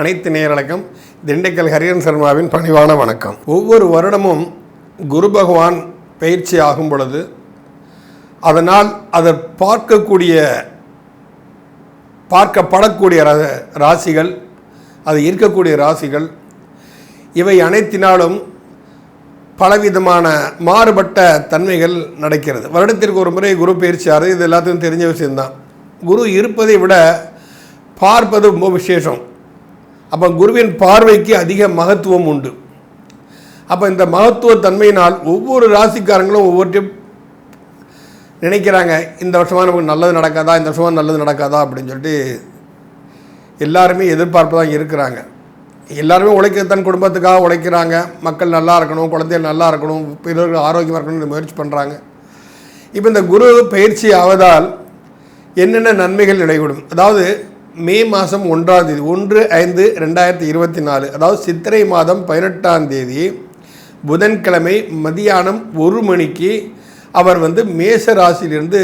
அனைத்து நேயர்களுக்கும் திண்டுக்கல் ஹரிஹரன் சர்மாவின் பணிவான வணக்கம். ஒவ்வொரு வருடமும் குரு பகவான் பயிற்சி ஆகும் பொழுது அதனால் அதை பார்க்கப்படக்கூடிய ராசிகள், அது இருக்கக்கூடிய ராசிகள், இவை அனைத்தினாலும் பலவிதமான மாறுபட்ட தன்மைகள் நடக்கிறது. வருடத்திற்கு ஒரு முறை குரு பயிற்சி ஆகிறது, இது எல்லாத்துக்கும் தெரிஞ்ச விஷயம்தான். குரு இருப்பதை விட பார்ப்பது ரொம்ப விசேஷம். அப்போ குருவின் பார்வைக்கு அதிக மகத்துவம் உண்டு. அப்போ இந்த மகத்துவ தன்மையினால் ஒவ்வொரு ராசிக்காரங்களும் ஒவ்வொருத்தையும் நினைக்கிறாங்க, இந்த வருஷமாக நமக்கு நல்லது நடக்காதா, இந்த வருஷமாக நல்லது நடக்காதா அப்படின்னு சொல்லிட்டு எல்லாருமே எதிர்பார்ப்பு தான் இருக்கிறாங்க. எல்லாருமே தன் குடும்பத்துக்காக உழைக்கிறாங்க. மக்கள் நல்லா இருக்கணும், குழந்தைகள் நல்லா இருக்கணும், பிறர்கள் ஆரோக்கியமாக இருக்கணும்னு முயற்சி பண்ணுறாங்க. இப்போ இந்த குரு பயிற்சி ஆவதால் என்னென்ன நன்மைகள் நடைபெறும்? அதாவது மே மாதம் 1ஆம் தேதி 1/5/2024, அதாவது சித்திரை மாதம் 18ஆம் தேதி புதன்கிழமை மதியானம் 1 மணிக்கு அவர் மேச ராசியிலிருந்து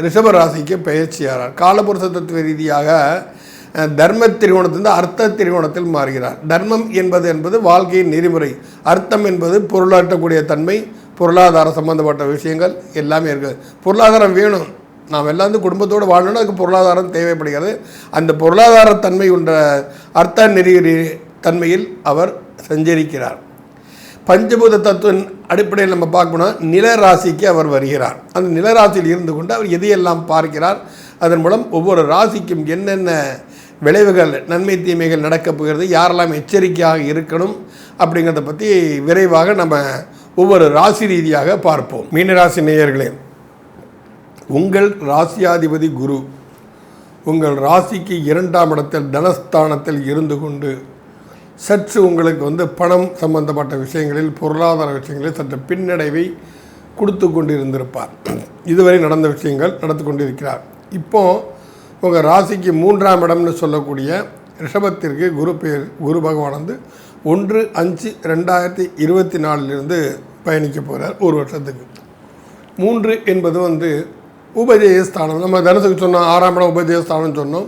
ரிஷப ராசிக்கு பயிற்சியாகிறார். காலபுருஷ தத்துவ ரீதியாக தர்ம திரிகோணத்திலிருந்து அர்த்த திரிகோணத்தில் மாறுகிறார். தர்மம் என்பது வாழ்க்கையின் நெறிமுறை, அர்த்தம் என்பது பொருளாற்றக்கூடிய தன்மை, பொருளாதார சம்பந்தப்பட்ட விஷயங்கள் எல்லாமே இருக்குது. பொருளாதாரம் வேணும், நாம் எல்லாம் குடும்பத்தோடு வாழணும்னா அதுக்கு பொருளாதாரம் தேவைப்படுகிறது. அந்த பொருளாதார தன்மை உள்ள அர்த்த நெறி தன்மையில் அவர் சஞ்சரிக்கிறார். பஞ்சபூத தத்துவின் அடிப்படையில் நம்ம பார்க்கணும், நில ராசிக்கு அவர் வருகிறார். அந்த நில ராசியில் இருந்து கொண்டு அவர் எதையெல்லாம் பார்க்கிறார், அதன் மூலம் ஒவ்வொரு ராசிக்கும் என்னென்ன விளைவுகள், நன்மை தீமைகள் நடக்கப் போகிறது, யாரெல்லாம் எச்சரிக்கையாக இருக்கணும் அப்படிங்கிறத பற்றி விரைவாக நம்ம ஒவ்வொரு ராசி ரீதியாக பார்ப்போம். மீனராசி நேயர்களே, உங்கள் ராசியாதிபதி குரு உங்கள் ராசிக்கு 2ஆம் இடத்தில் தனஸ்தானத்தில் இருந்து கொண்டு சற்று உங்களுக்கு பணம் சம்பந்தப்பட்ட விஷயங்களில், பொருளாதார விஷயங்களில் சற்று பின்னடைவை கொடுத்து கொண்டு இருந்திருப்பார். இதுவரை நடந்த விஷயங்கள் நடந்து கொண்டிருக்கிறார். இப்போது உங்கள் ராசிக்கு 3ஆம் இடம்னு சொல்லக்கூடிய ரிஷபத்திற்கு குரு பகவான் 1/5/2024 பயணிக்க போகிறார். ஒரு வருஷத்துக்கு. 3 என்பது உபஜயஸ்தானம். நம்ம தனுசுக்கு சொன்னோம் 6ஆம் இடம் உபஜயஸ்தானம் சொன்னோம்.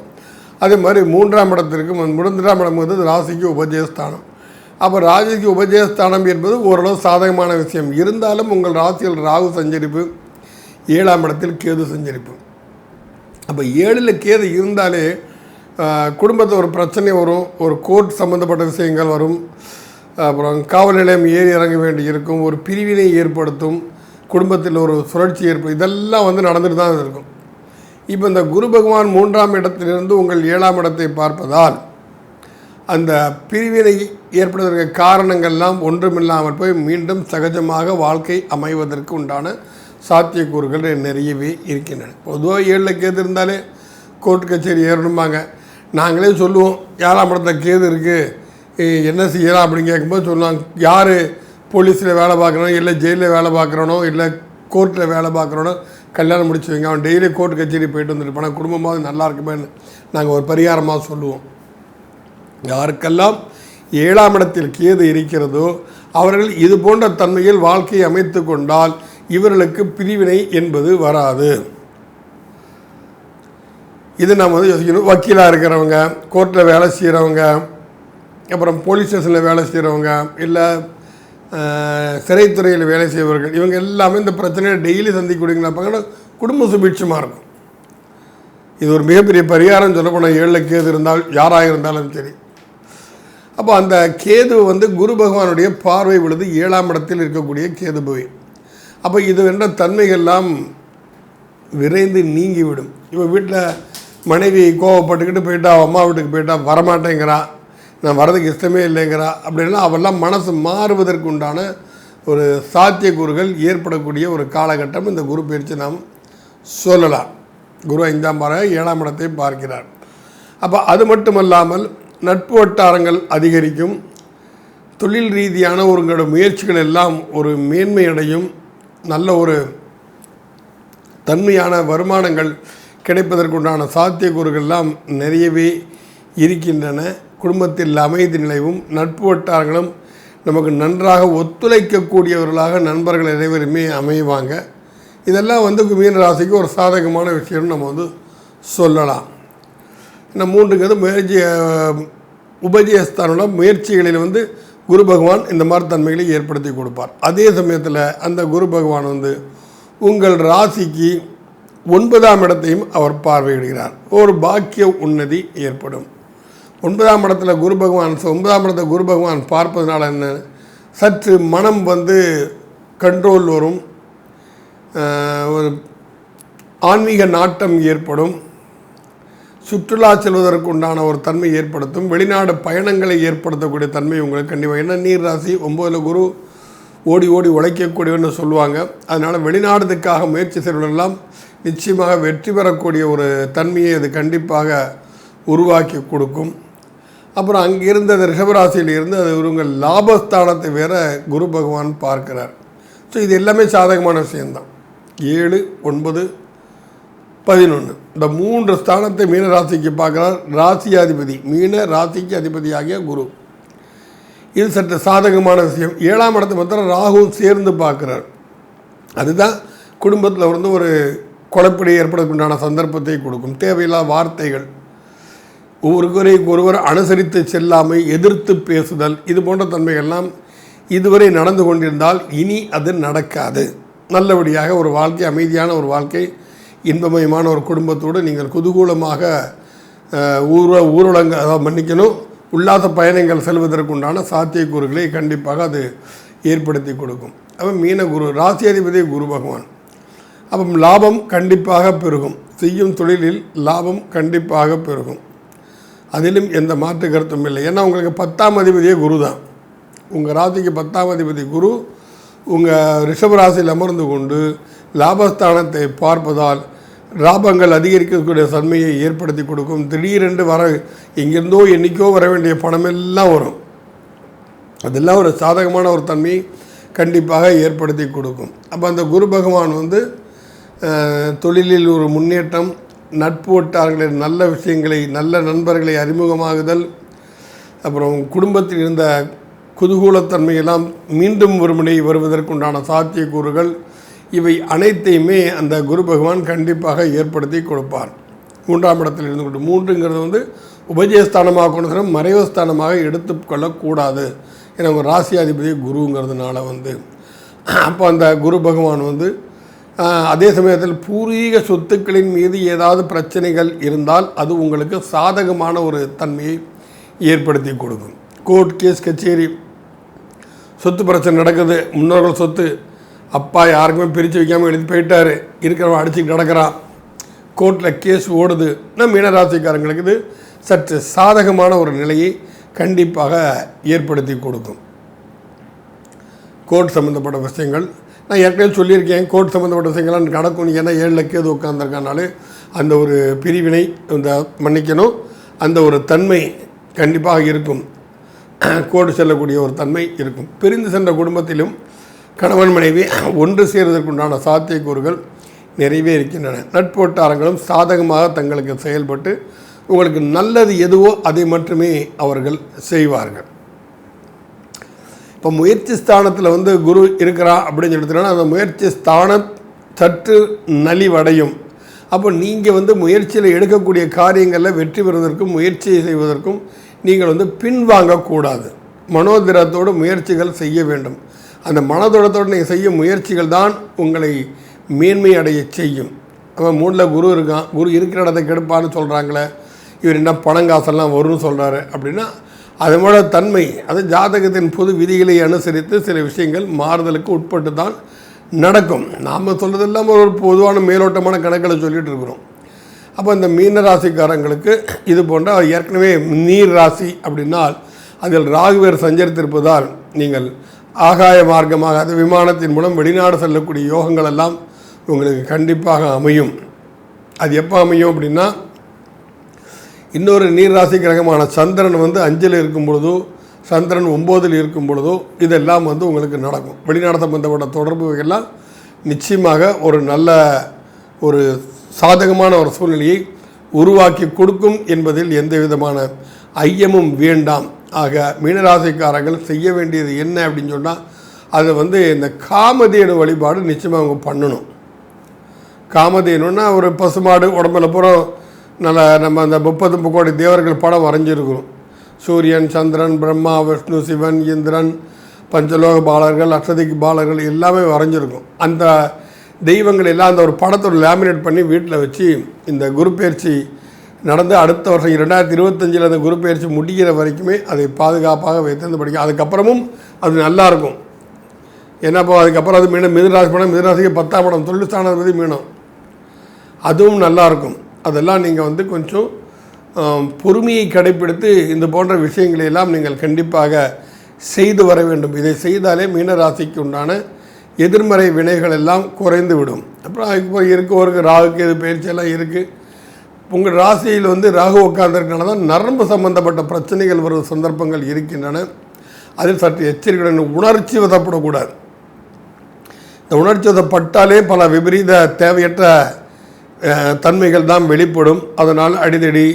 அதே மாதிரி 3ஆம் இடத்திற்கு 3ஆம் இடம் ராசிக்கு உபஜயஸ்தானம். அப்போ ராசிக்கு உபஜயஸ்தானம் என்பது ஓரளவு சாதகமான விஷயம். இருந்தாலும் உங்கள் ராசியில் ராகு சஞ்சரிப்பு, 7ஆம் இடத்தில் கேது சஞ்சரிப்பு. அப்போ 7ல் கேது இருந்தாலே குடும்பத்தில் ஒரு பிரச்சனை வரும், ஒரு கோர்ட் சம்மந்தப்பட்ட விஷயங்கள் வரும், அப்புறம் காவல் நிலையம் ஏறி இறங்க வேண்டி இருக்கும், ஒரு பிரிவினை ஏற்படுத்தும், குடும்பத்தில் ஒரு சுழற்சி ஏற்படும். இதெல்லாம் நடந்துட்டு தான் இருக்கும். இப்போ இந்த குரு பகவான் 3ஆம் இடத்திலிருந்து உங்கள் 7ஆம் இடத்தை பார்ப்பதால் அந்த பிரிவினை ஏற்படுவதற்கு காரணங்கள்லாம் ஒன்றுமில்லாமல் போய் மீண்டும் சகஜமாக வாழ்க்கை அமைவதற்கு உண்டான சாத்தியக்கூறுகள் நிறையவே இருக்கின்றன. பொதுவாக 7ல் கேது இருந்தாலே கோர்ட் கச்சேரி ஏறணுமாங்க. நாங்களே சொல்லுவோம், 7ஆம் இடத்துல கேது இருக்குது என்ன செய்யலாம் அப்படின்னு கேட்கும்போது சொல்லுவாங்க, யார் போலீஸில் வேலை பார்க்குறனோ, இல்லை ஜெயிலில் வேலை பார்க்குறனோ, இல்லை கோர்ட்டில் வேலை பார்க்குறனோ கல்யாணம் முடிச்சு வைங்க, அவன் டெய்லி கோர்ட் கச்சேரி போயிட்டு வந்துருப்பான், குடும்பமாவது நல்லா இருக்குமேன்னு நாங்கள் ஒரு பரிகாரமாக சொல்லுவோம். யாருக்கெல்லாம் 7ஆம் இடத்தில் கேது இருக்கிறதோ அவர்கள் இது போன்ற தன்மையில் வாழ்க்கையை அமைத்து கொண்டால் இவர்களுக்கு பிரிவினை என்பது வராது. இது நம்ம யோசிக்கணும். வக்கீலாக இருக்கிறவங்க, கோர்ட்டில் வேலை செய்கிறவங்க, அப்புறம் போலீஸ் ஸ்டேஷனில் வேலை செய்கிறவங்க, இல்லை சிறைத்துறையில் வேலை செய்பவர்கள், இவங்க எல்லாமே இந்த பிரச்சனையை டெய்லி சந்திக்கக்கூடியவங்களா பார்க்கணும். குடும்ப சுபிட்சமாக இருக்கும். இது ஒரு மிகப்பெரிய பரிகாரம் சொல்லப்போனால் 7ல் கேது இருந்தால் யாராக இருந்தாலும் சரி. அப்போ அந்த கேது குரு பகவானுடைய பார்வை விழுது 7ஆம் இடத்தில் இருக்கக்கூடிய கேது போய், அப்போ இது என்ற தன்மைகள்லாம் விரைந்து நீங்கிவிடும். இப்போ வீட்டில் மனைவி கோவப்பட்டுக்கிட்டு போயிட்டா, அம்மா வீட்டுக்கு போயிட்டா, வரமாட்டேங்கிறா, நான் வரதுக்கு இஷ்டமே இல்லைங்கிறா அப்படின்னா அவெல்லாம் மனசு மாறுவதற்கு உண்டான ஒரு சாத்தியக்கூறுகள் ஏற்படக்கூடிய ஒரு காலகட்டம் இந்த குரு பயிற்சி நாம் சொல்லலாம். குரு 5ஆம் பாராக 7ஆம் இடத்தை பார்க்கிறார். அப்போ அது மட்டுமல்லாமல் நட்பு வட்டாரங்கள் அதிகரிக்கும், தொழில் ரீதியான உங்களோட முயற்சிகள் எல்லாம் ஒரு மேன்மையடையும், நல்ல ஒரு தன்மையான வருமானங்கள் கிடைப்பதற்குண்டான சாத்தியக்கூறுகள்லாம் நிறையவே இருக்கின்றன. குடும்பத்தில் அமைதி நிலைவும், நட்பு வட்டாரங்களும் நமக்கு நன்றாக ஒத்துழைக்கக்கூடியவர்களாக நண்பர்கள் அனைவருமே அமைவாங்க. இதெல்லாம் மீன ராசிக்கு ஒரு சாதகமான விஷயம்னு நம்ம சொல்லலாம். இந்த 3ங்கிறது முயற்சி உபஜயஸ்தானம் முயற்சிகளில் வந்து குரு பகவான் இந்த மாதிரி தன்மைகளை ஏற்படுத்தி கொடுப்பார். அதே சமயத்தில் அந்த குரு பகவான் வந்து உங்கள் ராசிக்கு 9ஆம் இடத்தையும் அவர் பார்வையிடுகிறார். ஒரு பாக்கிய உன்னதி ஏற்படும். 9ஆம் இடத்துல குரு பகவான் 9ஆம் இடத்தை குரு பகவான் பார்ப்பதனால என்ன, சற்று மனம் வந்து கண்ட்ரோல் வரும், ஒரு ஆன்மீக நாட்டம் ஏற்படும், சுற்றுலா செல்வதற்கு உண்டான ஒரு தன்மை ஏற்படுத்தும், வெளிநாடு பயணங்களை ஏற்படுத்தக்கூடிய தன்மை உங்களுக்கு கண்டிப்பாக. ஏன்னா நீர் ராசி 9ல் குரு ஓடி ஓடி உழைக்கக்கூடியவன்னு சொல்லுவாங்க. அதனால் வெளிநாடுக்காக முயற்சி செய்வதெல்லாம் நிச்சயமாக வெற்றி பெறக்கூடிய ஒரு தன்மையை அது கண்டிப்பாக உருவாக்கி கொடுக்கும். அப்புறம் அங்கிருந்து அந்த ரிஷபராசியில் இருந்து அது உங்கள் லாபஸ்தானத்தை வேற குரு பகவான் பார்க்கிறார். ஸோ இது எல்லாமே சாதகமான விஷயம்தான். 7, 9, 11 இந்த 3 ஸ்தானத்தை மீன ராசிக்கு பார்க்குறார். ராசியாதிபதி மீன ராசிக்கு அதிபதியாகிய குரு. இது சற்று சாதகமான விஷயம். 7ஆம் இடத்தை மாத்திரம் ராகு சேர்ந்து பார்க்குறார். அதுதான் குடும்பத்தில் வந்து ஒரு குழப்படி ஏற்படுவதற்குண்டான சந்தர்ப்பத்தை கொடுக்கும். தேவையில்லாத வார்த்தைகள், ஒருவரை அனுசரித்து செல்லாமை, எதிர்த்து பேசுதல், இது போன்ற தன்மைகள்லாம் இதுவரை நடந்து கொண்டிருந்தால் இனி அது நடக்காது. நல்லபடியாக ஒரு வாழ்க்கை, அமைதியான ஒரு வாழ்க்கை, இன்பமயமான ஒரு குடும்பத்தோடு நீங்கள் குதூகூலமாக ஊரடங்கு மன்னிக்கணும் உல்லாச பயணங்கள் செல்வதற்குண்டான சாத்தியக்கூறுகளை கண்டிப்பாக அது ஏற்படுத்தி கொடுக்கும். அப்போ மீன குரு ராசியாதிபதி குரு பகவான். அப்போ லாபம் கண்டிப்பாக பெருகும். செய்யும் தொழிலில் லாபம் கண்டிப்பாக பெருகும். அதிலும் எந்த மாற்று கருத்தும் இல்லை. ஏன்னா உங்களுக்கு 10ஆம் அதிபதியே குரு தான். உங்கள் ராசிக்கு 10ஆம் அதிபதி குரு உங்கள் ரிஷபராசியில் அமர்ந்து கொண்டு லாபஸ்தானத்தை பார்ப்பதால் லாபங்கள் அதிகரிக்கக்கூடிய தன்மையை ஏற்படுத்தி கொடுக்கும். திடீரென்று எங்கிருந்தோ என்றைக்கோ வர வேண்டிய பணமெல்லாம் வரும். அதெல்லாம் ஒரு சாதகமான ஒரு தன்மையை கண்டிப்பாக ஏற்படுத்தி கொடுக்கும். அப்போ அந்த குரு பகவான் வந்து தொழிலில் ஒரு முன்னேற்றம், நட்பு வட்டாரங்களில் நல்ல விஷயங்களை, நல்ல நண்பர்களை அறிமுகமாகுதல், அப்புறம் குடும்பத்தில் இருந்த குதூகூலத்தன்மையெல்லாம் மீண்டும் ஒரு முறை வருவதற்குண்டான சாத்தியக்கூறுகள், இவை அனைத்தையுமே அந்த குரு பகவான் கண்டிப்பாக ஏற்படுத்தி கொடுப்பார். 3ஆம் இடத்தில் இருந்து கொண்டு 3ங்கிறது வந்து உபஜயஸ்தானமாக கொண்டு வர மறைவஸ்தானமாக எடுத்துக்கொள்ளக்கூடாது. ஏன்னா உங்கள் ராசியாதிபதி குருங்கிறதுனால வந்து அப்போ அந்த குரு பகவான் வந்து அதே சமயத்தில் பூர்வீக சொத்துக்களின் மீது ஏதாவது பிரச்சனைகள் இருந்தால் அது உங்களுக்கு சாதகமான ஒரு தன்மையை ஏற்படுத்தி கொடுக்கும். கோர்ட் கேஸ் கச்சேரி, சொத்து பிரச்சனை நடக்குது, முன்னோர்கள் சொத்து, அப்பா யாருக்குமே பிரித்து வைக்காமல் எழுதி போயிட்டார், இருக்கிறவன் அடிச்சுக்கிட்டு நடக்கிறான், கோர்ட்டில் கேஸ் ஓடுது. மீனராசிக்காரங்களுக்கு இது சற்று சாதகமான ஒரு நிலையை கண்டிப்பாக ஏற்படுத்தி கொடுக்கும். கோர்ட் சம்மந்தப்பட்ட விஷயங்கள் நான் ஏற்கனவே சொல்லியிருக்கேன். கோர்ட் சம்மந்தப்பட்ட விஷயங்கள்லாம் நடக்கும். ஏன்னா 7 கேது உட்காந்துருக்கனாலே அந்த ஒரு பிரிவினை, இந்த மன்னிக்கணும், அந்த ஒரு தன்மை கண்டிப்பாக இருக்கும். கோர்ட்டு செல்லக்கூடிய ஒரு தன்மை இருக்கும். பிரிந்து சென்ற குடும்பத்திலும் கணவன் மனைவி ஒன்று சேருவதற்குண்டான சாத்தியக்கூறுகள் நிறைவே இருக்கின்றன. நட்பு வட்டாரங்களும் சாதகமாக தங்களுக்கு செயல்பட்டு உங்களுக்கு நல்லது எதுவோ அதை மட்டுமே அவர்கள் செய்வார்கள். இப்போ முயற்சி ஸ்தானத்தில் வந்து குரு இருக்கிறா அப்படின்னு சொல்லிட்டுனா அந்த முயற்சி ஸ்தானம் சற்று நலிவடையும். அப்போ நீங்கள் வந்து முயற்சியில் எடுக்கக்கூடிய காரியங்களில் வெற்றி பெறுவதற்கும் முயற்சியை செய்வதற்கும் நீங்கள் வந்து பின்வாங்கக்கூடாது. மனோதிரத்தோடு முயற்சிகள் செய்ய வேண்டும். அந்த மனதோடத்தோடு நீங்கள் செய்யும் முயற்சிகள் தான் உங்களை மேன்மை அடைய செய்யும். அவன் 3ல் குரு இருக்கான், குரு இருக்கிற இடத்தை கெடுப்பான்னு சொல்கிறாங்களே, இவர் என்ன பணங்காசெல்லாம் வரும்னு சொல்கிறாரு அப்படின்னா அதனோட தன்மை, அது ஜாதகத்தின் பொது விதிகளை அனுசரித்து சில விஷயங்கள் மாறுதலுக்கு உட்பட்டு தான் நடக்கும். நாம் சொல்கிறதெல்லாம் ஒரு பொதுவான மேலோட்டமான கணக்கில் சொல்லிகிட்டு இருக்கிறோம். அப்போ இந்த மீன ராசிக்காரங்களுக்கு இது போன்ற ஏற்கனவே நீர் ராசி அப்படின்னால் அதில் ராகுவேர் சஞ்சரித்திருப்பதால் நீங்கள் ஆகாய மார்க்கமாக, அது விமானத்தின் மூலம் வெளிநாடு செல்லக்கூடிய யோகங்கள் எல்லாம் உங்களுக்கு கண்டிப்பாக அமையும். அது எப்போ அமையும் அப்படின்னா, இன்னொரு நீர்ராசி கிரகமான சந்திரன் வந்து 5ல் இருக்கும் பொழுதோ, சந்திரன் 9ல் இருக்கும் பொழுதோ இதெல்லாம் வந்து உங்களுக்கு நடக்கும். வெளிநாடு சம்பந்தப்பட்ட தொடர்புகள்லாம் நிச்சயமாக ஒரு நல்ல ஒரு சாதகமான ஒரு சூழ்நிலையை உருவாக்கி கொடுக்கும் என்பதில் எந்த விதமான ஐயமும் வேண்டாம். ஆக மீனராசிக்காரர்கள் செய்ய வேண்டியது என்ன அப்படின்னு சொன்னால், அதை வந்து இந்த காமதேனு வழிபாடு நிச்சயமாக அவங்க பண்ணணும். காமதேனுன்னா ஒரு பசுமாடு உடம்புல பூரா நல்ல நம்ம அந்த 30 கோடி தேவர்கள் படம் வரைஞ்சிருக்கிறோம். சூரியன், சந்திரன், பிரம்மா, விஷ்ணு, சிவன், இந்திரன், பஞ்சலோக பாலர்கள், அஷ்டதிக்கு பாலர்கள் எல்லாமே வரைஞ்சிருக்கும். அந்த தெய்வங்கள் எல்லாம் அந்த ஒரு படத்தோட லேமினேட் பண்ணி வீட்டில் வச்சு இந்த குரு பயிற்சி நடந்து அடுத்த வருஷம் 2025 அந்த குரு பயிற்சி முடிகிற வரைக்குமே அதை பாதுகாப்பாக வைத்து படிக்கும். அதுக்கப்புறமும் அது நல்லாயிருக்கும். ஏன்னா இப்போ அதுக்கப்புறம் அது மீண்டும் மிதுனராசி படம், மிதுனராசிக்கு 10ஆம் இடம் தொழில் ஸ்தானாதிபதி மீனம், அதுவும் நல்லாயிருக்கும். அதெல்லாம் நீங்கள் கொஞ்சம் பொறுமையை கடைப்பிடித்து இந்த போன்ற விஷயங்களை எல்லாம் நீங்கள் கண்டிப்பாக செய்து வர வேண்டும். இதை செய்தாலே மீனராசிக்கு உண்டான எதிர்மறை வினைகள் எல்லாம் குறைந்து விடும். அப்புறம் இப்போ இருக்கவருக்கு ராகுக்கு இது பயிற்சியெல்லாம் இருக்குது. உங்கள் ராசியில் ராகு உட்கார்ந்துருக்கனால தான் நரம்பு சம்பந்தப்பட்ட பிரச்சனைகள் வரும் சந்தர்ப்பங்கள் இருக்கின்றன. அதில் சற்று எச்சரிக்கையுடன் உணர்ச்சி வதப்படக்கூடாது. இந்த உணர்ச்சி வதப்பட்டாலே பல விபரீத தேவையற்ற தன்மைகள் தான் வெளிப்படும். அதனால் அடிதடி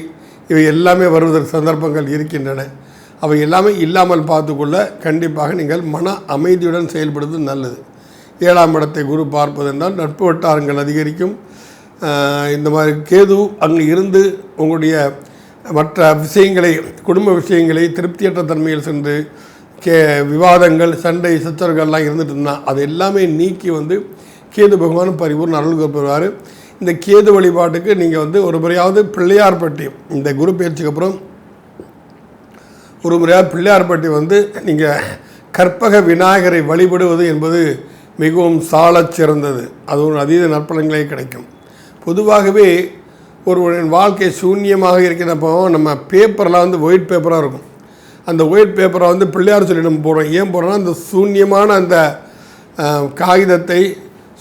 இவை எல்லாமே வருவதற்கு சந்தர்ப்பங்கள் இருக்கின்றன. அவை எல்லாமே இல்லாமல் பார்த்துக்கொள்ள கண்டிப்பாக நீங்கள் மன அமைதியுடன் செயல்படுவது நல்லது. 7ஆம் இடத்தை குரு பார்ப்பதென்றால் நட்பு வட்டாரங்கள் அதிகரிக்கும். இந்த மாதிரி கேது அங்கே இருந்து உங்களுடைய மற்ற விஷயங்களை, குடும்ப விஷயங்களை திருப்தியற்ற தன்மையில் சென்று விவாதங்கள், சண்டை, சச்சரவுகள்லாம் இருந்துட்டு இருந்தால் அது எல்லாமே நீக்கி கேது பகவான் பரிபூர்ண அருள் பெறுவார். இந்த கேது வழிபாட்டுக்கு நீங்கள் ஒரு முறையாவது பிள்ளையார்பட்டி, இந்த குரு பயிற்சிக்கு அப்புறம் ஒரு முறையாக பிள்ளையார்பட்டி நீங்கள் கற்பக விநாயகரை வழிபடுவது என்பது மிகவும் சாலச் சிறந்தது. அது ஒரு அதீத நற்பலன்களே கிடைக்கும். பொதுவாகவே ஒருவரின் வாழ்க்கை சூன்யமாக இருக்கிறப்போ நம்ம பேப்பர்லாம் ஒயிட் பேப்பராக இருக்கும். அந்த ஒயிட் பேப்பரை பிள்ளையார் சொல்லி நம்ம போடுறோம். ஏன் போடுறோன்னா அந்த சூன்யமான அந்த காகிதத்தை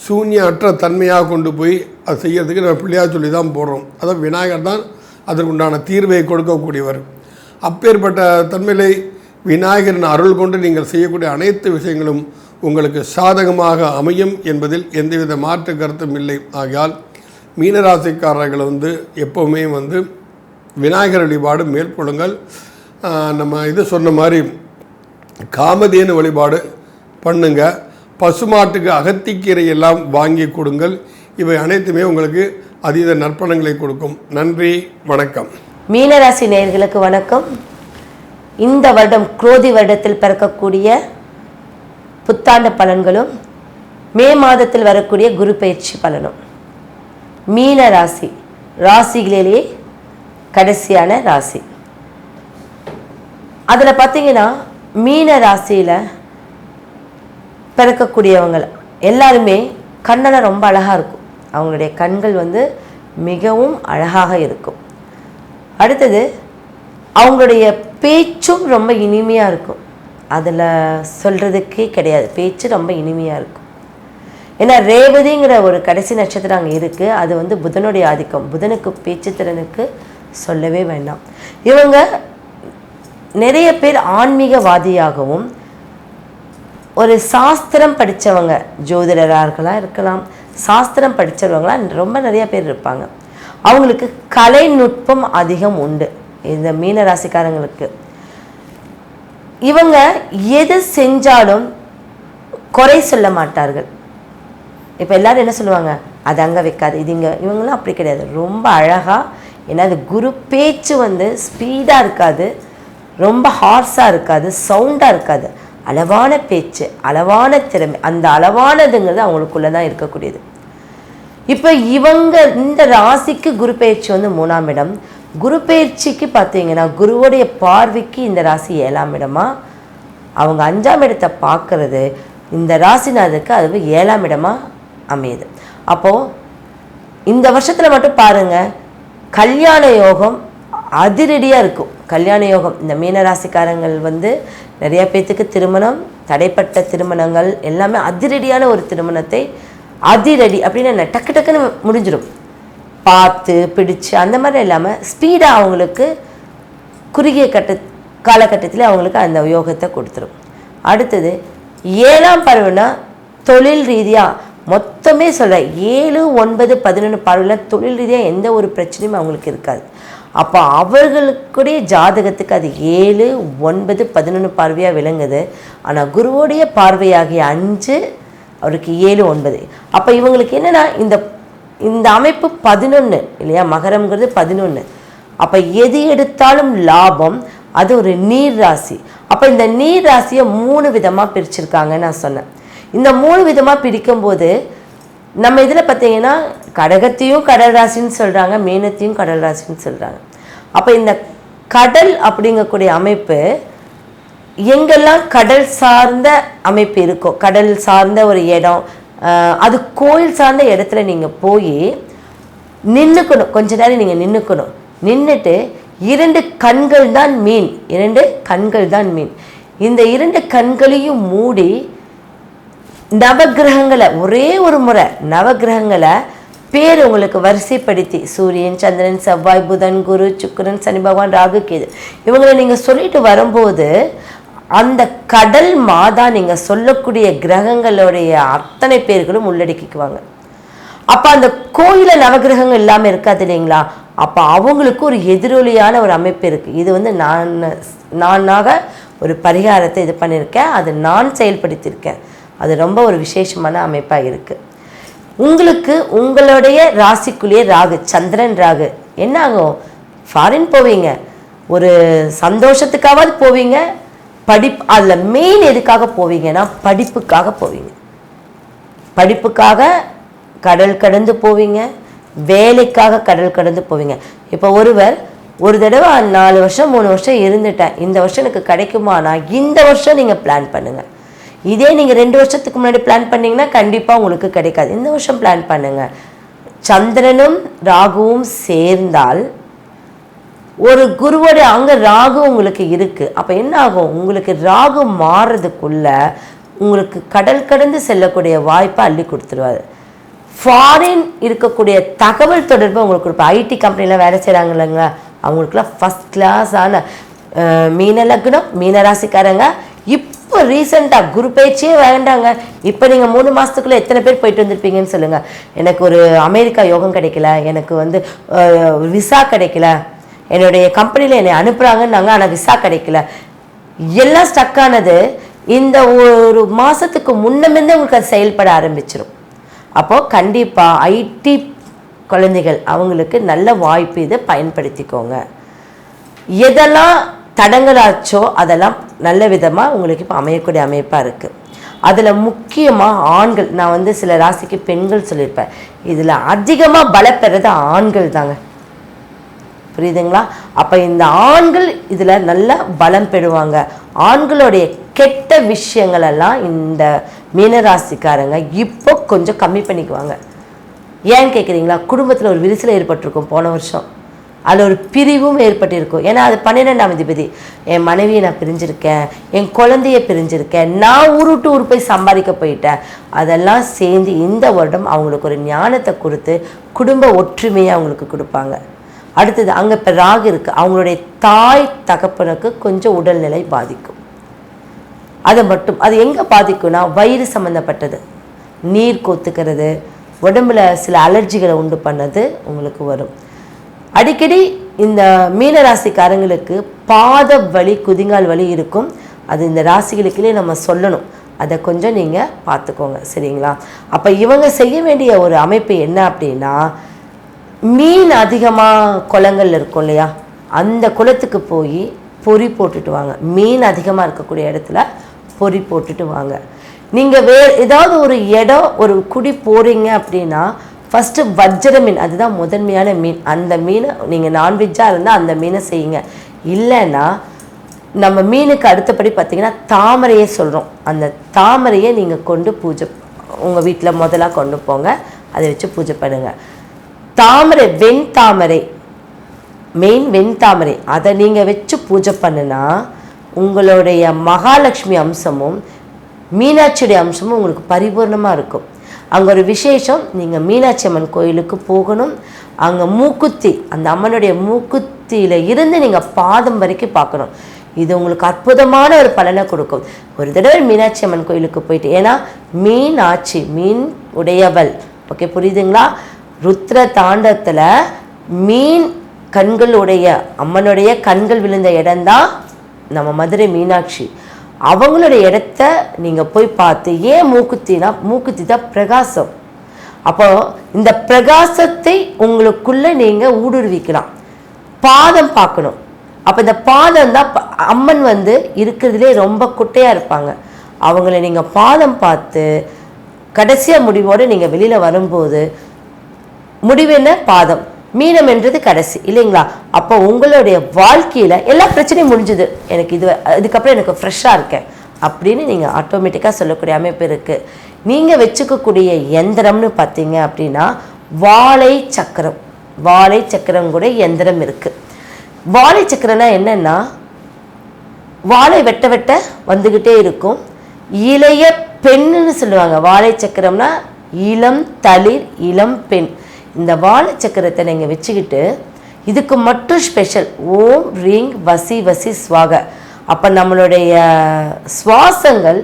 சூன்ய அற்ற தன்மையாக கொண்டு போய் அது செய்யறதுக்கு நம்ம பிள்ளையார் சொல்லி தான் போடுறோம். அதான் விநாயகர் தான் அதற்குண்டான தீர்வை கொடுக்கக்கூடியவர். அப்பேற்பட்ட தன்மையிலே விநாயகரின் அருள் கொண்டு நீங்கள் செய்யக்கூடிய அனைத்து விஷயங்களும் உங்களுக்கு சாதகமாக அமையும் என்பதில் எந்தவித மாற்று கருத்தும் இல்லை. ஆகையால் மீனராசிக்காரர்கள் எப்போவுமே விநாயகர் வழிபாடு மேற்கொள்ளுங்கள். நம்ம இது சொன்ன மாதிரி காமதேனு வழிபாடு பண்ணுங்க. பசுமாட்டுக்கு அகத்திக்கீரை எல்லாம் வாங்கி கொடுங்கள். இவை அனைத்துமே உங்களுக்கு அதீத நற்பலன்களை கொடுக்கும். நன்றி, வணக்கம். மீனராசி நேயர்களுக்கு வணக்கம். இந்த வருடம் குரோதி வருடத்தில் பிறக்கக்கூடிய புத்தாண்டு பலன்களும் மே மாதத்தில் வரக்கூடிய குரு பயிற்சி பலனும். மீன ராசி ராசிகளிலேயே கடைசியான ராசி. அதில் பார்த்தீங்கன்னா மீன ராசியில் பிறக்கக்கூடியவங்க எல்லாருமே கண்ணெல்லாம் ரொம்ப அழகாக இருக்கும். அவங்களுடைய கண்கள் மிகவும் அழகாக இருக்கும். அடுத்தது அவங்களுடைய பேச்சும் ரொம்ப இனிமையாக இருக்கும். அதில் சொல்கிறதுக்கே கிடையாது, பேச்சு ரொம்ப இனிமையாக இருக்கும். ஏன்னா ரேவதிங்கிற ஒரு கடைசி நட்சத்திரம் அங்கே இருக்குது. அது புதனுடைய ஆதிக்கம். புதனுக்கு பேச்சு திறனுக்கு சொல்லவே வேண்டாம். இவங்க நிறைய பேர் ஆன்மீகவாதியாகவும் ஒரு சாஸ்திரம் படித்தவங்க, ஜோதிடர்களாக இருக்கலாம், சாஸ்திரம் படித்தவங்களாம் ரொம்ப நிறைய பேர் இருப்பாங்க. அவங்களுக்கு கலைநுட்பம் அதிகம் உண்டு. இந்த மீன ராசிக்காரங்களுக்கு இவங்க எது செஞ்சாலும் குறை சொல்ல மாட்டார்கள். இப்போ எல்லாரும் என்ன சொல்லுவாங்க, அது அங்கே வைக்காது, இது இங்கே. இவங்களாம் அப்படி கிடையாது, ரொம்ப அழகாக. ஏன்னா அது குரு பேச்சு ஸ்பீடாக இருக்காது, ரொம்ப ஹார்ஸாக இருக்காது, சவுண்டாக இருக்காது. அளவான பேச்சு, அளவான திறமை. அந்த அளவானதுங்கிறது அவங்களுக்குள்ளே தான் இருக்கக்கூடியது. இப்போ இவங்க இந்த ராசிக்கு குரு பயிற்சி 3ஆம் இடம். குரு பயிற்சிக்கு பார்த்தீங்கன்னா குருவோடைய பார்வைக்கு இந்த ராசி 7ஆம் இடமா, அவங்க 5ஆம் இடத்தை பார்க்கறது இந்த ராசிநாதருக்கு அது 7ஆம் இடமா அமையுது. அப்போது இந்த வருஷத்தில் மட்டும் பாருங்கள், கல்யாண யோகம் அதிரடியாக இருக்கும். கல்யாண யோகம் இந்த மீனராசிக்காரங்கள் நிறைய பேர்த்துக்கு திருமணம், தடைப்பட்ட திருமணங்கள் எல்லாமே அதிரடியான ஒரு திருமணத்தை, அதிரடி அப்படின்னு டக்கு டக்குன்னு முடிஞ்சிடும். பார்த்து பிடிச்சு அந்த மாதிரி இல்லாமல் ஸ்பீடாக அவங்களுக்கு குறுகிய காலகட்டத்தில் அவங்களுக்கு அந்த யோகத்தை கொடுத்துரும். அடுத்தது 7ஆம் பார்வைனா தொழில் ரீதியாக மொத்தமே சொல்கிறேன், 7, 9, 11 பார்வையில் தொழில் ரீதியாக எந்த ஒரு பிரச்சனையும் அவங்களுக்கு இருக்காது. அப்போ அவர்களுக்குடைய ஜாதகத்துக்கு அது 7, 9, 11 பார்வையாக விளங்குது. ஆனால் குருவோடைய பார்வையாகிய 5 அவருக்கு 7, 9. அப்போ இவங்களுக்கு என்னென்னா இந்த அமைப்பு 11 இல்லையா, மகரம்ங்கிறது 11. அப்போ எது எடுத்தாலும் லாபம். அது ஒரு நீர் ராசி. அப்போ இந்த நீர் ராசியை 3 விதமாக பிரிச்சிருக்காங்கன்னு நான் சொன்னேன். இந்த 3 விதமாக பிரிக்கும்போது நம்ம இதில் பார்த்தீங்கன்னா கடகத்தையும் கடல் ராசின்னு சொல்கிறாங்க, மீனத்தையும் கடல் ராசின்னு சொல்கிறாங்க. அப்போ இந்த கடல் அப்படிங்கக்கூடிய அமைப்பு எங்கெல்லாம் கடல் சார்ந்த அமைப்பு இருக்கோ, கடல் சார்ந்த ஒரு இடம், அது கோயில் சார்ந்த இடத்துல நீங்கள் போய் நின்றுக்கணும். கொஞ்ச நேரம் நீங்கள் நின்றுக்கணும். நின்றுட்டு 2 கண்கள் தான் மீன், 2 கண்கள் தான் மீன். இந்த 2 கண்களையும் மூடி நவகிரகங்களை ஒரே ஒரு முறை நவகிரகங்களை பேர் உங்களுக்கு வரிசைப்படுத்தி சூரியன், சந்திரன், செவ்வாய், புதன், குரு, சுக்கிரன், சனி பகவான், ராகு, கேது இவங்களை நீங்கள் சொல்லிட்டு வரும்போது அந்த கடல் மாதா நீங்கள் சொல்லக்கூடிய கிரகங்களுடைய அத்தனை பேர்களும் உள்ளடக்கிக்குவாங்க. அப்போ அந்த கோயில நவகிரகங்கள் இல்லாமல் இருக்காது இல்லைங்களா? அப்போ அவங்களுக்கு ஒரு எதிரொலியான ஒரு அமைப்பு இருக்குது. இது வந்து நானாக ஒரு பரிகாரத்தை இது பண்ணியிருக்கேன், அது நான் செயல்படுத்தியிருக்கேன். அது ரொம்ப ஒரு விசேஷமான அமைப்பாக இருக்குது. உங்களுக்கு உங்களுடைய ராசிக்குள்ளேயே ராகு, சந்திரன் ராகு என்ன ஆகும்? ஃபாரின் போவீங்க, ஒரு சந்தோஷத்துக்காவது போவீங்க, அதில் மெயின் எதுக்காக போவீங்கன்னா படிப்புக்காக போவீங்க. படிப்புக்காக கடல் கடந்து போவீங்க, வேலைக்காக கடல் கடந்து போவீங்க. இப்போ ஒருவர் ஒரு தடவை 4 வருஷம் 3 வருஷம் இருந்துட்டேன், இந்த வருஷம் எனக்கு கிடைக்குமானா இந்த வருஷம் நீங்கள் பிளான் பண்ணுங்கள். இதே நீங்கள் 2 வருஷத்துக்கு முன்னாடி பிளான் பண்ணிங்கன்னா கண்டிப்பாக உங்களுக்கு கிடைக்காது. இந்த வருஷம் பிளான் பண்ணுங்கள். சந்திரனும் ராகுவும் சேர்ந்தால் ஒரு குருவோடைய அங்கே ராகு உங்களுக்கு இருக்குது. அப்போ என்ன ஆகும்? உங்களுக்கு ராகு மாறுறதுக்குள்ள உங்களுக்கு கடல் கடந்து செல்லக்கூடிய வாய்ப்பை அள்ளி கொடுத்துருவாரு. ஃபாரின் இருக்கக்கூடிய தகவல் தொடர்பு உங்களுக்கு கொடுப்பேன். ஐடி கம்பெனியில் வேலை செய்கிறாங்க இல்லைங்க, அவங்களுக்குலாம் ஃபஸ்ட் கிளாஸான மீன லக்னம், மீனராசிக்காரங்க. இப்போ ரீசெண்டாக குரு பேச்சே வேண்டாங்க, இப்போ நீங்கள் 3 மாதத்துக்குள்ளே எத்தனை பேர் போயிட்டு வந்திருப்பீங்கன்னு சொல்லுங்கள். எனக்கு ஒரு அமெரிக்கா யோகம் கிடைக்கல, எனக்கு வந்து விசா கிடைக்கல, என்னுடைய கம்பெனியில் என்னை அனுப்புகிறாங்கன்னாங்க, ஆனால் விசா கிடைக்கல. எல்லாம் ஸ்டக்கானது இந்த ஒரு மாதத்துக்கு முன்னமே உங்களுக்கு அது செயல்பட ஆரம்பிச்சிடும். அப்போது கண்டிப்பாக ஐடி குழந்தைகள் அவங்களுக்கு நல்ல வாய்ப்பு, இதை பயன்படுத்திக்கோங்க. எதெல்லாம் தடங்களாச்சோ அதெல்லாம் நல்ல விதமாக உங்களுக்கு இப்போ அமையக்கூடிய அமைப்பாக இருக்குது. அதில் முக்கியமாக ஆண்கள், நான் வந்து சில ராசிக்கு பெண்கள் சொல்லியிருப்பேன், இதில் அதிகமாக பலப்பெறது ஆண்கள் தாங்க, புரியுதுங்களா? அப்போ இந்த ஆண்கள் இதில் நல்லா பலம் பெறுவாங்க. ஆண்களுடைய கெட்ட விஷயங்கள் எல்லாம் இந்த மீனராசிக்காரங்க இப்போ கொஞ்சம் கம்மி பண்ணிக்குவாங்க. ஏன்னு கேட்குறீங்களா? குடும்பத்தில் ஒரு விரிசல் ஏற்பட்டிருக்கும் போன வருஷம், அதில் ஒரு பிரிவும் ஏற்பட்டிருக்கும். ஏன்னா அது 12ஆம் அதிபதி. என் மனைவியை நான் பிரிஞ்சிருக்கேன், என் குழந்தைய பிரிஞ்சிருக்கேன், நான் ஊர் விட்டு ஊர் போய் சம்பாதிக்க போயிட்டேன். அதெல்லாம் சேர்ந்து இந்த வருடம் அவங்களுக்கு ஒரு ஞானத்தை கொடுத்து குடும்ப ஒற்றுமையை அவங்களுக்கு கொடுப்பாங்க. அடுத்தது அங்கே இப்போ ராகு இருக்குது, அவங்களுடைய தாய் தகப்பனுக்கு கொஞ்சம் உடல்நிலை பாதிக்கும். அதை மட்டும் அது எங்கே பாதிக்கும்னா வயிறு சம்மந்தப்பட்டது, நீர் கொத்துக்கிறது, உடம்புல சில அலர்ஜிகளை உண்டு பண்ணது உங்களுக்கு வரும். அடிக்கடி இந்த மீனராசிக்காரங்களுக்கு பாத வலி, குதிங்கால் வலி இருக்கும். அது இந்த ராசிகளுக்குள்ளே நம்ம சொல்லணும், அதை கொஞ்சம் நீங்கள் பார்த்துக்கோங்க, சரிங்களா? அப்போ இவங்க செய்ய வேண்டிய ஒரு அமைப்பு என்ன அப்படின்னா, மீன் அதிகமாக குளங்கள் இருக்கும் இல்லையா, அந்த குளத்துக்கு போய் பொறி போட்டுட்டு வாங்க. மீன் அதிகமாக இருக்கக்கூடிய இடத்துல பொறி போட்டுட்டு வாங்க. நீங்கள் ஏதாவது ஒரு இடம் ஒரு குடி போகிறீங்க அப்படின்னா ஃபஸ்ட்டு வஜ்ர மீன், அதுதான் முதன்மையான மீன். அந்த மீனை நீங்கள் நான்வெஜ்ஜாக இருந்தால் அந்த மீனை செய்யுங்க. இல்லைன்னா நம்ம மீனுக்கு அடுத்தபடி பார்த்திங்கன்னா தாமரையே சொல்கிறோம், அந்த தாமரையை நீங்கள் கொண்டு பூஜை உங்கள் வீட்டில் முதலாக கொண்டு போங்க, அதை வச்சு பூஜை பண்ணுங்கள். தாமரை, வெண்தாமரை, மெயின் வெண்தாமரை, அதை நீங்கள் வச்சு பூஜை பண்ணுனா உங்களுடைய மகாலட்சுமி அம்சமும் மீனாட்சியுடைய அம்சமும் உங்களுக்கு பரிபூர்ணமாக இருக்கும். அங்கே ஒரு விசேஷம், நீங்கள் மீனாட்சி அம்மன் கோயிலுக்கு போகணும். அங்கே மூக்குத்தி, அந்த அம்மனுடைய மூக்குத்தியில் இருந்து நீங்கள் பாதம் வரைக்கும் பார்க்கணும். இது உங்களுக்கு அற்புதமான ஒரு பலனை கொடுக்கும். ஒரு தடவை மீனாட்சி அம்மன் கோயிலுக்கு போயிட்டு, ஏன்னா மீனாட்சி மீன் உடையவள், ஓகே, புரியுதுங்களா? ருத்ர தாண்டத்தில் மீன் கண்களுடைய அம்மனுடைய கண்கள் விழுந்த இடம்தான் நம்ம மதுரை மீனாட்சி. அவங்களுடைய இடத்த நீங்கள் போய் பார்த்து, ஏன் மூக்குத்தினா மூக்குத்தி தான் பிரகாசம். அப்போ இந்த பிரகாசத்தை உங்களுக்குள்ளே நீங்கள் ஊடுருவிக்கலாம். பாதம் பார்க்கணும், அப்போ இந்த பாதம் தான் அம்மன் வந்து இருக்கிறதுலே ரொம்ப குட்டையாக இருப்பாங்க. அவங்கள நீங்கள் பாதம் பார்த்து கடைசியாக முடிவோடு நீங்கள் வெளியில் வரும்போது முடிவு என்ன? பாதம். மீனம் என்றது கடைசி இல்லைங்களா? அப்போ உங்களுடைய வாழ்க்கையில் எல்லா பிரச்சனையும் முடிஞ்சுது, எனக்கு இதுக்கப்புறம் எனக்கு ஃப்ரெஷ்ஷாக இருக்கேன் அப்படின்னு நீங்கள் ஆட்டோமேட்டிக்காக சொல்லக்கூடிய அமைப்பு இருக்குது. நீங்கள் வச்சுக்கக்கூடிய எந்திரம்னு பார்த்தீங்க அப்படின்னா வாழை சக்கரம். வாழை சக்கரம் கூட எந்திரம் இருக்குது. வாழை சக்கரம்னா என்னென்னா, வாழை வெட்ட வெட்ட வந்துக்கிட்டே இருக்கும். இளைய பெண்ணுன்னு சொல்லுவாங்க. வாழை சக்கரம்னா இளம் தளிர், இளம் பெண். இந்த வாழை சக்கரத்தை நீங்கள் வச்சுக்கிட்டு இதுக்கு மட்டும் ஸ்பெஷல் ஓம் ரீங் வசி வசி ஸ்வாக. அப்போ நம்மளுடைய சுவாசங்கள்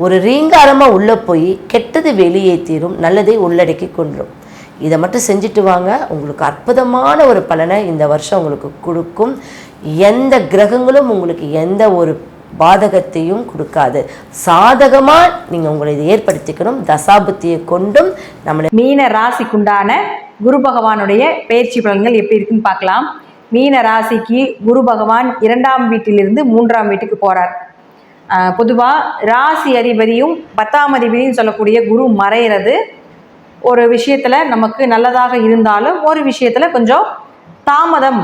ஒரு ரீங்காரமாக உள்ளே போய் கெட்டது வெளியேற்றிடும், நல்லதை உள்ளடக்கி கொண்டுரும். இதை மட்டும் செஞ்சுட்டு வாங்க, உங்களுக்கு அற்புதமான ஒரு பலனை இந்த வருஷம் உங்களுக்கு கொடுக்கும். எந்த கிரகங்களும் உங்களுக்கு எந்த ஒரு பாதகத்தையும் கொடுக்காது. சாதகமாக நீங்கள் உங்களை இதை ஏற்படுத்திக்கணும். தசாபுத்தியை கொண்டும் நம்மளை மீன ராசிக்குண்டான குரு பகவானுடைய பயிற்சி பலன்கள் எப்படி இருக்குன்னு பார்க்கலாம். மீன ராசிக்கு குரு பகவான் 2ஆம் வீட்டிலிருந்து 3ஆம் வீட்டுக்கு போகிறார். பொதுவாக ராசி அதிபதியும் 10ஆம் அதிபதியும் சொல்லக்கூடிய குரு மறைகிறது ஒரு விஷயத்தில் நமக்கு நல்லதாக இருந்தாலும் ஒரு விஷயத்தில் கொஞ்சம் தாமதம்,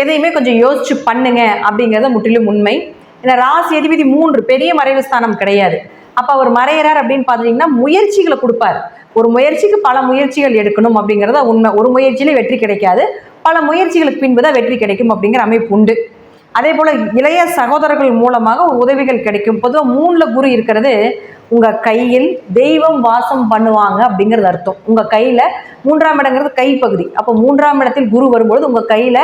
எதையுமே கொஞ்சம் யோசிச்சு பண்ணுங்க அப்படிங்கிறத முற்றிலும் உண்மை. ஏன்னா ராசி அதிபதி 3 பெரிய மறைவு ஸ்தானம் கிடையாது. அப்போ அவர் மறைகிறார் அப்படின்னு பார்த்தீங்கன்னா முயற்சிகளை கொடுப்பார். ஒரு முயற்சிக்கு பல முயற்சிகள் எடுக்கணும் அப்படிங்கிறத உண்மை. ஒரு முயற்சியிலே வெற்றி கிடைக்காது, பல முயற்சிகளுக்கு பின்புதான் வெற்றி கிடைக்கும் அப்படிங்கிற அமைப்பு உண்டு. அதே போல் இளைய சகோதரர்கள் மூலமாக ஒரு உதவிகள் கிடைக்கும். பொதுவாக 3ல் குரு இருக்கிறது உங்கள் கையில் தெய்வம் வாசம் பண்ணுவாங்க அப்படிங்கிறது அர்த்தம். உங்கள் கையில் 3ஆம் இடங்கிறது கைப்பகுதி. அப்போ 3ஆம் இடத்தில் குரு வரும்பொழுது உங்கள் கையில்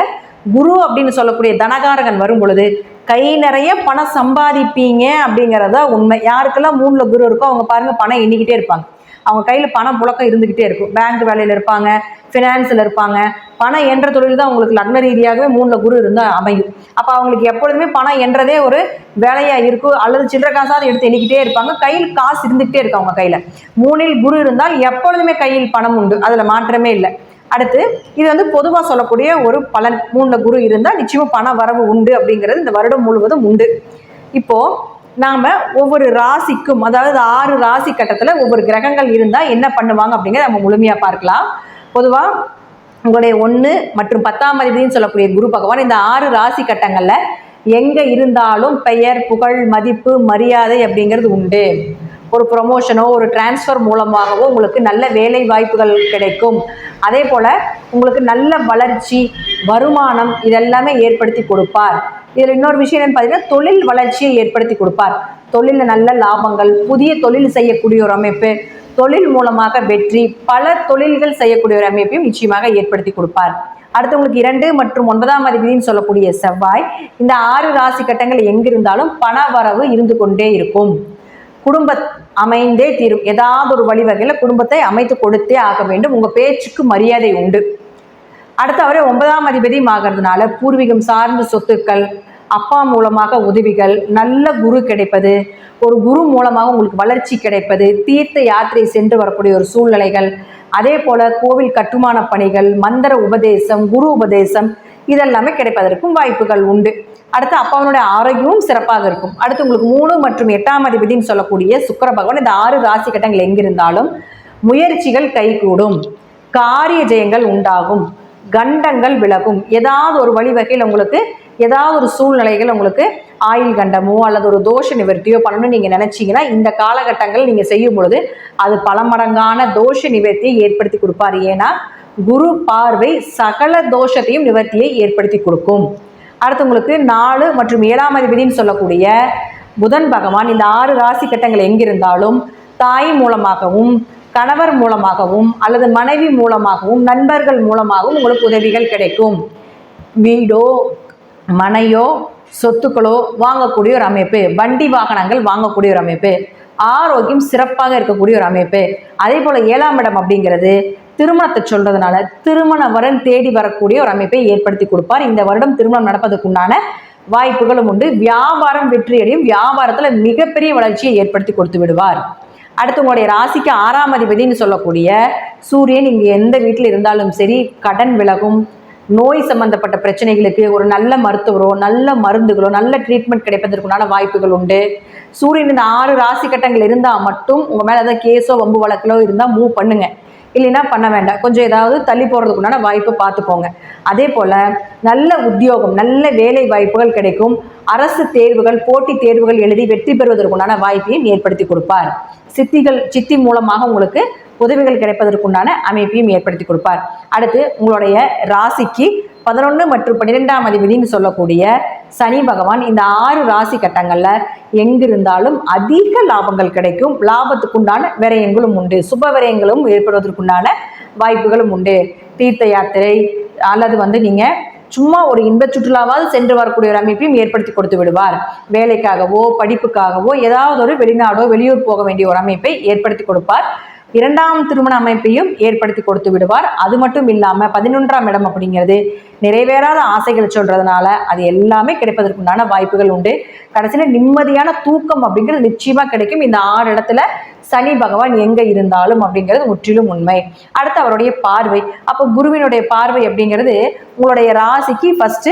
குரு அப்படின்னு சொல்லக்கூடிய தனகாரகன் வரும் பொழுது கை நிறைய பணம் சம்பாதிப்பீங்க அப்படிங்கிறதா உண்மை. யாருக்கெல்லாம் 3ல் குரு இருக்கோ அவங்க பாருங்கள் பணம் எண்ணிக்கிட்டே இருப்பாங்க. அவங்க கையில் பணம் புழக்கம் இருந்துக்கிட்டே இருக்கும். பேங்க் வேலையில் இருப்பாங்க, ஃபினான்ஸில் இருப்பாங்க. பணம் என்ற தொழில் தான் அவங்களுக்கு லக்ன ரீதியாகவே 3ல் குரு இருந்தால் அமையும். அப்போ அவங்களுக்கு எப்பொழுதுமே பணம் என்றதே ஒரு வேலையாக இருக்கும். அல்லது சில்லற காசாவது எடுத்து எண்ணிக்கிட்டே இருப்பாங்க. கையில் காசு இருந்துக்கிட்டே இருக்கு அவங்க கையில். 3ல் குரு இருந்தால் எப்பொழுதுமே கையில் பணம் உண்டு, அதில் மாற்றமே இல்லை. அடுத்து இது வந்து பொதுவாக சொல்லக்கூடிய ஒரு பலன். 3ல் குரு இருந்தால் நிச்சயமாக பண வரவு உண்டு அப்படிங்கிறது இந்த வருடம் முழுவதும் உண்டு. இப்போது நாம் ஒவ்வொரு ராசிக்கும், அதாவது 6 ராசி கட்டத்தில் ஒவ்வொரு கிரகங்கள் இருந்தால் என்ன பண்ணுவாங்க அப்படிங்கிறத நம்ம முழுமையாக பார்க்கலாம். பொதுவாக உங்களுடைய 1 மற்றும் 10ஆம் அதிபதினு சொல்லக்கூடிய குரு பகவான் இந்த 6 ராசி கட்டங்களில் எங்கே இருந்தாலும் பெயர், புகழ், மதிப்பு, மரியாதை அப்படிங்கிறது உண்டு. ஒரு ப்ரொமோஷனோ ஒரு டிரான்ஸ்ஃபர் மூலமாகவோ உங்களுக்கு நல்ல வேலை வாய்ப்புகள் கிடைக்கும். அதே போல் உங்களுக்கு நல்ல வளர்ச்சி, வருமானம் இதெல்லாமே ஏற்படுத்தி கொடுப்பார். இதில் இன்னொரு விஷயம் என்னன்னு பார்த்தீங்கன்னா தொழில் வளர்ச்சியை ஏற்படுத்தி கொடுப்பார். தொழிலில் நல்ல லாபங்கள், புதிய தொழில் செய்யக்கூடிய ஒரு அமைப்பு, தொழில் மூலமாக வெற்றி, பல தொழில்கள் செய்யக்கூடிய ஒரு அமைப்பையும் நிச்சயமாக ஏற்படுத்தி கொடுப்பார். அடுத்து உங்களுக்கு 2 மற்றும் 9ஆம் அதிபதினு சொல்லக்கூடிய செவ்வாய் இந்த 6 ராசி கட்டங்கள் எங்கிருந்தாலும் பண வரவு இருந்து கொண்டே இருக்கும். குடும்ப அமைந்தே தீரும். ஏதாவது ஒரு வழிவகையில் குடும்பத்தை அமைத்து கொடுத்தே ஆக வேண்டும். உங்கள் பேச்சுக்கு மரியாதை உண்டு. அடுத்து அவரே 9ஆம் அதிபதியும் ஆகிறதுனால பூர்வீகம் சார்ந்த சொத்துக்கள், அப்பா மூலமாக உதவிகள், நல்ல குரு கிடைப்பது, ஒரு குரு மூலமாக உங்களுக்கு வளர்ச்சி கிடைப்பது, தீர்த்த யாத்திரை சென்று வரக்கூடிய ஒரு சூழ்நிலைகள், அதே போல் கோவில் கட்டுமான பணிகள், மந்திர உபதேசம், குரு உபதேசம் இதெல்லாமே கிடைப்பதற்கும் வாய்ப்புகள் உண்டு. அடுத்து அப்பாவனுடைய ஆரோக்கியமும் சிறப்பாக இருக்கும். அடுத்து உங்களுக்கு 3 மற்றும் 8ஆம் அதிபதினு சொல்லக்கூடிய சுக்கிர பகவான் இந்த 6 ராசி கட்டங்கள் எங்கிருந்தாலும் முயற்சிகள் கைகூடும், காரிய ஜெயங்கள் உண்டாகும், கண்டங்கள் விலகும். ஏதாவது ஒரு வழிவகையில் உங்களுக்கு ஏதாவது ஒரு சூழ்நிலைகள் உங்களுக்கு ஆயுள் கண்டமோ அல்லது ஒரு தோஷ நிவர்த்தியோ பண்ணணும்னு நீங்கள் நினச்சிங்கன்னா இந்த காலகட்டங்கள் நீங்கள் செய்யும் பொழுது அது பல மடங்கான தோஷ நிவர்த்தியை ஏற்படுத்தி கொடுப்பார். ஏன்னா குரு பார்வை சகல தோஷத்தையும் நிவர்த்தியை ஏற்படுத்தி கொடுக்கும். அடுத்து உங்களுக்கு 4 மற்றும் 7ஆம் அதிபதினு சொல்லக்கூடிய புதன் பகவான் இந்த 6 ராசி கட்டங்கள் எங்கிருந்தாலும் தாய் மூலமாகவும், கணவர் மூலமாகவும் அல்லது மனைவி மூலமாகவும், நண்பர்கள் மூலமாகவும் உங்களுக்கு உதவிகள் கிடைக்கும். வீடோ மனையோ சொத்துக்களோ வாங்கக்கூடிய ஒரு அமைப்பு, வண்டி வாகனங்கள் வாங்கக்கூடிய ஒரு அமைப்பு, ஆரோக்கியம் சிறப்பாக இருக்கக்கூடிய ஒரு அமைப்பு. அதே போல் 7ஆம் இடம் அப்படிங்கிறது திருமணத்தை சொல்றதுனால திருமண வரன் தேடி வரக்கூடிய ஒரு அமைப்பை ஏற்படுத்தி கொடுப்பார். இந்த வருடம் திருமணம் நடப்பதற்குண்டான வாய்ப்புகளும் உண்டு. வியாபாரம் வெற்றியடையும். வியாபாரத்தில் மிகப்பெரிய வளர்ச்சியை ஏற்படுத்தி கொடுத்து விடுவார். அடுத்து உங்களுடைய ராசிக்கு 6ஆம் அதிபதினு சொல்லக்கூடிய சூரியன் இங்கே எந்த வீட்டில் இருந்தாலும் சரி கடன் விலகும், நோய் சம்பந்தப்பட்ட பிரச்சனைகளுக்கு ஒரு நல்ல மருத்துவரோ நல்ல மருந்துகளோ நல்ல ட்ரீட்மெண்ட் கிடைப்பதற்குண்டான வாய்ப்புகள் உண்டு. சூரியன் இந்த 6 ராசி கட்டங்கள் இருந்தால் மட்டும் உங்கள் மேலே ஏதாவது கேஸோ வம்பு வழக்கிலோ இருந்தால் மூவ் பண்ணுங்க, இல்லைன்னா பண்ண வேண்டாம். கொஞ்சம் ஏதாவது தள்ளி போகிறதுக்குண்டான வாய்ப்பு பார்த்துப்போங்க. அதே போல் நல்ல உத்தியோகம், நல்ல வேலை வாய்ப்புகள் கிடைக்கும். அரசு தேர்வுகள், போட்டித் தேர்வுகள் எழுதி வெற்றி பெறுவதற்குண்டான வாய்ப்பையும் ஏற்படுத்தி கொடுப்பார். சித்தி மூலமாக உங்களுக்கு உதவிகள் கிடைப்பதற்குண்டான அமைப்பையும் ஏற்படுத்தி கொடுப்பார். அடுத்து உங்களுடைய ராசிக்கு 11 மற்றும் 12ஆம் அதிபதினு சொல்லக்கூடிய சனி பகவான் இந்த 6 ராசி கட்டங்களில் எங்கிருந்தாலும் அதிக லாபங்கள் கிடைக்கும். லாபத்துக்குண்டான விரயங்களும் உண்டு, சுப விரயங்களும் ஏற்படுவதற்குண்டான வாய்ப்புகளும் உண்டு. தீர்த்த யாத்திரை அல்லது நீங்கள் சும்மா ஒரு இன்ப சுற்றுலாவாவது சென்று வரக்கூடிய ஒரு அமைப்பையும் ஏற்படுத்தி கொடுத்து விடுவார். வேலைக்காகவோ படிப்புக்காகவோ ஏதாவது ஒரு வெளிநாடோ வெளியூர் போக வேண்டிய ஒரு அமைப்பை ஏற்படுத்தி கொடுப்பார். 2ஆம் திருமண அமைப்பையும் ஏற்படுத்தி கொடுத்து விடுவார். அது மட்டும் இல்லாமல் 11ஆம் இடம் அப்படிங்கிறது நிறைவேறாத ஆசைகள் சொல்றதுனால அது எல்லாமே கிடைப்பதற்குண்டான வாய்ப்புகள் உண்டு. கடைசியில் நிம்மதியான தூக்கம் அப்படிங்கிறது நிச்சயமாக கிடைக்கும். இந்த 6 இடத்துல சனி பகவான் எங்க இருந்தாலும் அப்படிங்கிறது முற்றிலும் உண்மை. அடுத்து அவருடைய பார்வை. அப்போ குருவினுடைய பார்வை அப்படிங்கிறது உங்களுடைய ராசிக்கு ஃபர்ஸ்ட்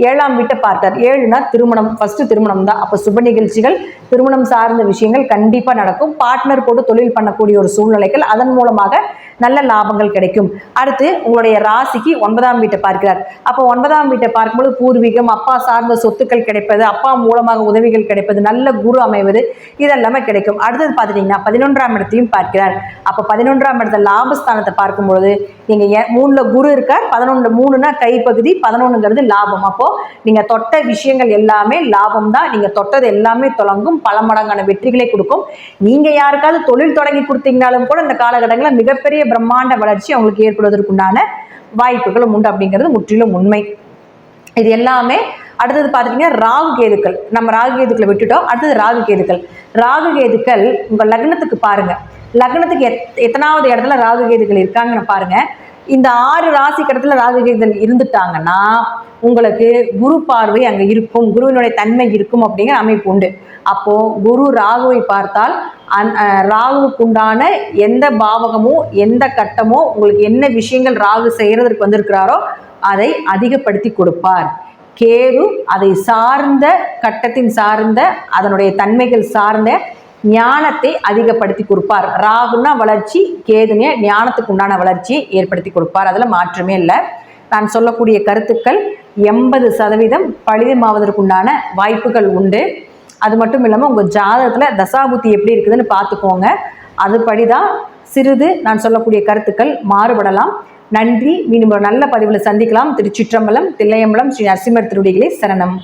7ஆம் வீட்டை பார்த்தார். 7னா திருமணம், ஃபர்ஸ்ட் திருமணம் தான். அப்போ சுப நிகழ்ச்சிகள், திருமணம் சார்ந்த விஷயங்கள் கண்டிப்பா நடக்கும். பார்ட்னர் போட்டு தொழில் பண்ணக்கூடிய ஒரு சூழ்நிலைகள், அதன் மூலமாக நல்ல லாபங்கள் கிடைக்கும். அடுத்து உங்களுடைய ராசிக்கு 9ஆம் வீட்டை பார்க்கிறார். அப்போ 9ஆம் வீட்டை பார்க்கும்போது பூர்வீகம், அப்பா சார்ந்த சொத்துக்கள் கிடைப்பது, அப்பா மூலமாக உதவிகள் கிடைப்பது, நல்ல குரு அமைவது, இதெல்லாமே கிடைக்கும். அடுத்தது பார்த்துட்டீங்கன்னா 11ஆம் இடத்தையும் பார்க்கிறார். அப்போ 11ஆம் இடத்த லாபஸ்தானத்தை பார்க்கும்பொழுது நீங்க 3ல குரு இருக்கார். 11 3னா கைப்பகுதி, 11ங்கிறது லாபம். அப்போ நீங்க தொட்ட விஷயங்கள் எல்லாமே லாபம் தான். நீங்க தொட்டது எல்லாமே தொடங்கும், பல மடங்கான வெற்றிகளை கொடுக்கும். நீங்க யாருக்காவது தொழில் தொடங்கி கொடுத்தீங்கனாலும் கூட இந்த காலகட்டங்களில் மிகப்பெரிய பிரம்மாண்ட வளர்ச்சி அவங்களுக்கு ஏற்படுவதற்குண்டான வாய்ப்புகளும் உண்டு அப்படிங்கிறது முற்றிலும் உண்மை. இது எல்லாமே அடுத்தது பார்த்துட்டீங்கன்னா ராகு கேதுக்கள். நம்ம ராகு கேதுக்களை விட்டுட்டோம். அடுத்தது ராகு கேதுக்கள். ராகு கேதுக்கள் உங்க லக்னத்துக்கு பாருங்க. லக்னத்துக்கு எத்தனாவது இடத்துல ராகு கேதுக்கள் இருக்காங்கன்னு பாருங்க. இந்த 6 ராசி கடத்துல ராகு கேதுகள் இருந்துட்டாங்கன்னா உங்களுக்கு குரு பார்வை அங்க இருக்கும், குருவினுடைய தன்மை இருக்கும் அப்படிங்கிற அமைப்பு உண்டு. அப்போ குரு ராகுவை பார்த்தால் ராகுவுக்குண்டான எந்த பாவகமோ எந்த கட்டமோ உங்களுக்கு என்ன விஷயங்கள் ராகு செய்யறதற்கு வந்திருக்கிறாரோ அதை அதிகப்படுத்தி கொடுப்பார். கேது அதை சார்ந்த கட்டத்தின் சார்ந்த அதனுடைய தன்மைகள் சார்ந்த ஞானத்தை அதிகப்படுத்தி கொடுப்பார். ராகுனா வளர்ச்சி, கேதுனே ஞானத்துக்கு உண்டான வளர்ச்சியை ஏற்படுத்தி கொடுப்பார். அதில் மாற்றமே இல்லை. நான் சொல்லக்கூடிய கருத்துக்கள் 80% பலிதமாவதற்குண்டான வாய்ப்புகள் உண்டு. அது மட்டும் இல்லாமல் உங்கள் ஜாதகத்தில் தசாபுத்தி எப்படி இருக்குதுன்னு பார்த்துக்கோங்க. அதுபடிதான் சிறிது நான் சொல்லக்கூடிய கருத்துக்கள் மாறுபடலாம். நன்றி. மீண்டும் ஒரு நல்ல பதிவில் சந்திக்கலாம். திருச்சிற்றம்பலம், தில்லையம்பலம், ஸ்ரீ நரசிம்மர் திருவடிகளே சரணம்.